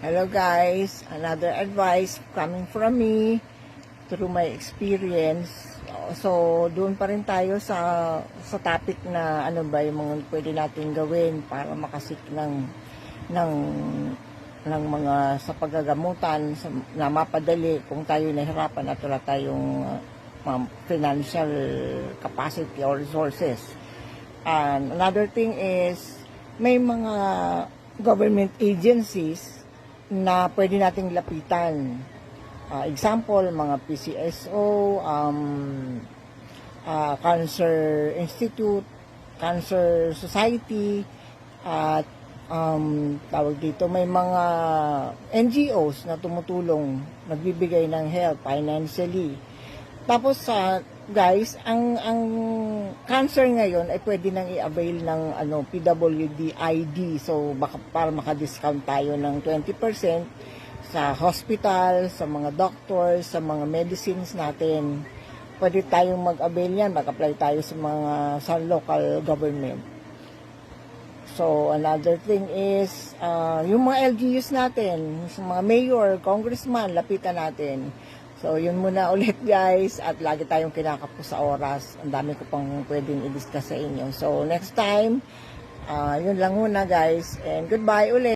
Hello guys, another advice coming from me through my experience. So, doon pa rin tayo sa topic na ano ba yung mga pwede natin gawin para makasik ng mga sa paggagamutan na mapadali kung tayo nahirapan at wala tayong financial capacity or resources. And another thing is may mga government agencies na pwede nating lapitan. Example, mga PCSO, Cancer Institute, Cancer Society, at tawag dito, may mga NGOs na tumutulong, nagbibigay ng help financially. Tapos guys, ang cancer ngayon ay pwede nang i-avail ng PWD ID. So baka para maka-discount tayo ng 20% sa hospital, sa mga doctors, sa mga medicines natin. Pwede tayong mag-avail yan, mag-apply tayo sa local government. So another thing is yung mga LGUs natin, yung mga mayor, congressman, lapitan natin. So, yun muna ulit guys, at lagi tayong kinakapos sa oras. Ang dami ko pang pwedeng i-discuss sa inyo. So, next time, yun lang muna guys, and goodbye ulit.